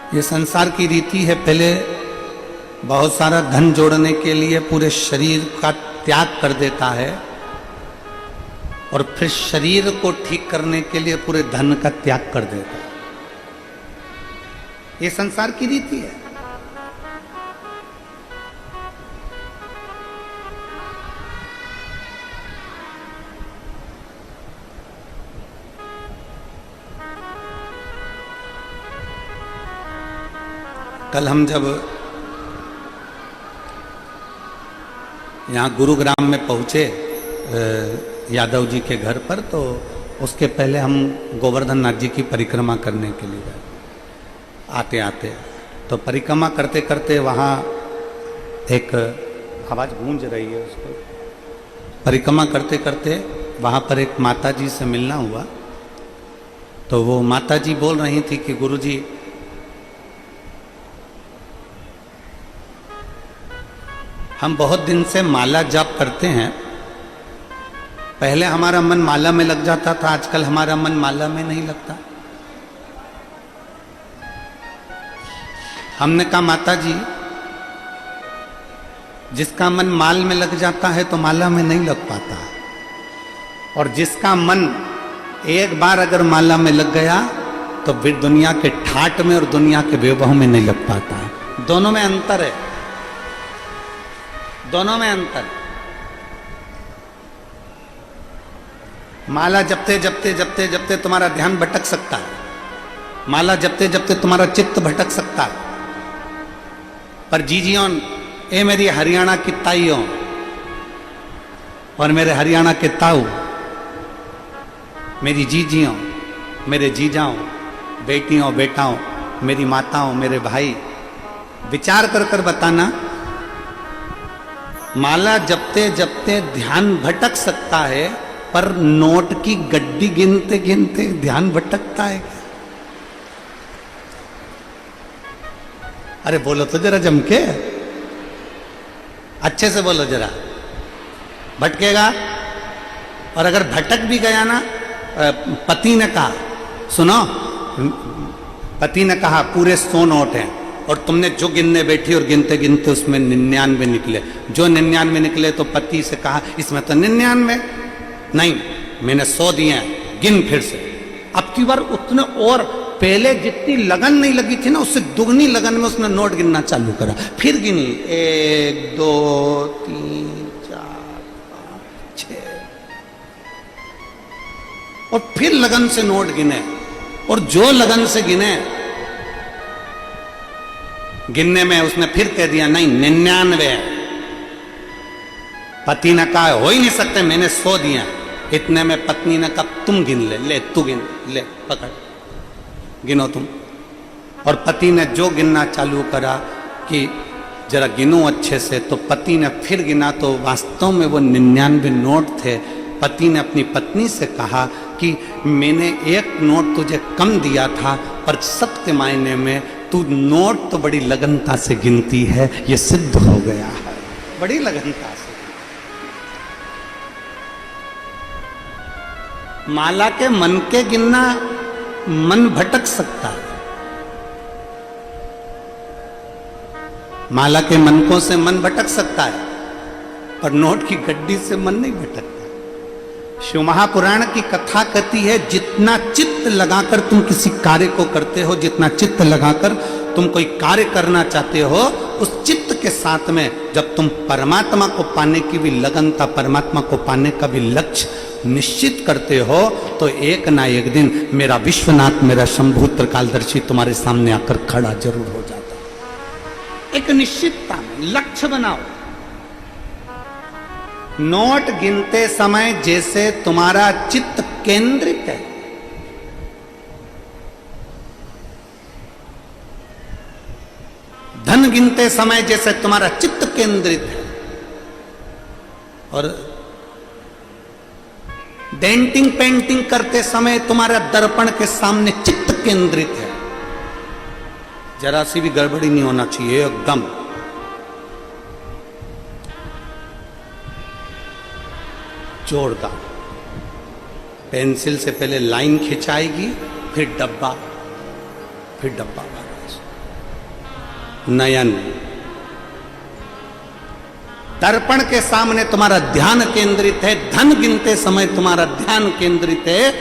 ये संसार की रीति है, पहले बहुत सारा धन जोड़ने के लिए पूरे शरीर का त्याग कर देता है और फिर शरीर को ठीक करने के लिए पूरे धन का त्याग कर देता है। ये संसार की रीति है। कल हम जब यहाँ गुरुग्राम में पहुँचे यादव जी के घर पर, तो उसके पहले हम गोवर्धन नाथ जी की परिक्रमा करने के लिए गए। आते आते तो परिक्रमा करते करते वहाँ एक आवाज़ गूंज रही है, उसको परिक्रमा करते करते वहाँ पर एक माता जी से मिलना हुआ। तो वो माता जी बोल रही थी कि गुरु जी, हम बहुत दिन से माला जाप करते हैं। पहले हमारा मन माला में लग जाता था, आजकल हमारा मन माला में नहीं लगता। हमने कहा माता जी, जिसका मन माल में लग जाता है तो माला में नहीं लग पाता, और जिसका मन एक बार अगर माला में लग गया तो फिर दुनिया के ठाट में और दुनिया के वैभव में नहीं लग पाता है। दोनों में अंतर है, दोनों में अंतर। माला जपते जपते जपते जपते तुम्हारा ध्यान भटक सकता है, माला जपते जपते तुम्हारा चित्त भटक सकता है। पर जीजियों, ए मेरी हरियाणा की ताइयों और मेरे हरियाणा के ताऊ, मेरी जीजियों, मेरे जीजाओं, बेटियों बेटाओं, मेरी माताओं, मेरे भाई, विचार कर कर बताना, माला जपते जपते ध्यान भटक सकता है, पर नोट की गड्डी गिनते गिनते ध्यान भटकता है। अरे बोलो तो जरा जम के, अच्छे से बोलो जरा। भटकेगा। और अगर भटक भी गया ना, पति ने कहा, सुनो, पति ने कहा पूरे 100 नोट हैं और तुमने जो गिनने बैठी और गिनते गिनते उसमें 99 निकले। जो 99 निकले तो पति से कहा इसमें तो 99 नहीं, मैंने 100 दिए हैं, गिन फिर से। अब की बार उतने, और पहले जितनी लगन नहीं लगी थी ना, उससे दुगनी लगन में उसने नोट गिनना चालू करा। फिर गिनी 1 2 3 4 5 6, और फिर लगन से नोट गिने, और जो लगन से गिने, गिनने में उसने फिर कह दिया नहीं 99 है। पति ने कहा हो ही नहीं सकते, मैंने 100 दिया। इतने में पत्नी ने कहा तुम गिन ले, ले तू गिन ले, पकड़ गिनो तुम। और पति ने जो गिनना चालू करा कि जरा गिनो अच्छे से, तो पति ने फिर गिना तो वास्तव में वो 99 नोट थे। पति ने अपनी पत्नी से कहा कि मैंने 1 नोट तुझे कम दिया था, पर सत्य मायने में तू नोट तो बड़ी लगनता से गिनती है, ये सिद्ध हो गया है, बड़ी लगनता से। माला के मन के गिनना, मन भटक सकता है। माला के मनकों से मन भटक सकता है, पर नोट की गड्डी से मन नहीं भटकता। शिव महापुराण की कथा कहती है, जितना चित्त लगाकर तुम किसी कार्य को करते हो, जितना चित्त लगाकर तुम कोई कार्य करना चाहते हो, उस चित्त के साथ में जब तुम परमात्मा को पाने की भी लगनता, परमात्मा को पाने का भी लक्ष्य निश्चित करते हो, तो एक ना एक दिन मेरा विश्वनाथ, मेरा शंभु त्रिकालदर्शी तुम्हारे सामने आकर खड़ा जरूर हो जाता है। एक निश्चितता में लक्ष्य बनाओ। नोट गिनते समय जैसे तुम्हारा चित्त केंद्रित है, धन गिनते समय जैसे तुम्हारा चित्त केंद्रित है, और डेंटिंग पेंटिंग करते समय तुम्हारा दर्पण के सामने चित्त केंद्रित है, जरा सी भी गड़बड़ी नहीं होना चाहिए, एकदम जोरदार। पेंसिल से पहले लाइन खिंचाएगी, फिर डब्बा, फिर डब्बा। नयन। दर्पण के सामने तुम्हारा ध्यान केंद्रित है, धन गिनते समय तुम्हारा ध्यान केंद्रित है,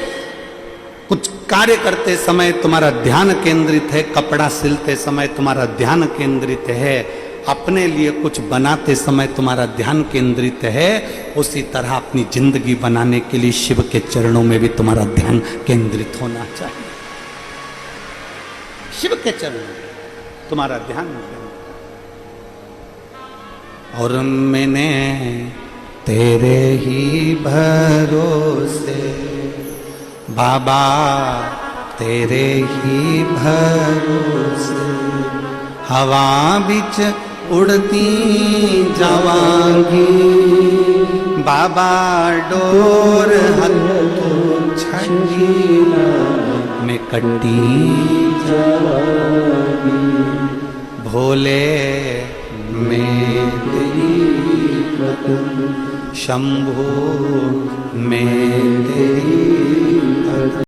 कुछ कार्य करते समय तुम्हारा ध्यान केंद्रित है, कपड़ा सिलते समय तुम्हारा ध्यान केंद्रित है, अपने लिए कुछ बनाते समय तुम्हारा ध्यान केंद्रित है। उसी तरह अपनी जिंदगी बनाने के लिए शिव के चरणों में भी तुम्हारा ध्यान केंद्रित होना चाहिए। शिव के चरणों में तुम्हारा ध्यान। और मैंने तेरे ही भरोसे बाबा, तेरे ही भरोसे हवा बिच उड़ती जावांगी बाबा, डोर हथ छठी में कटी जावांगी भोले में तेरी शंभो में तेरी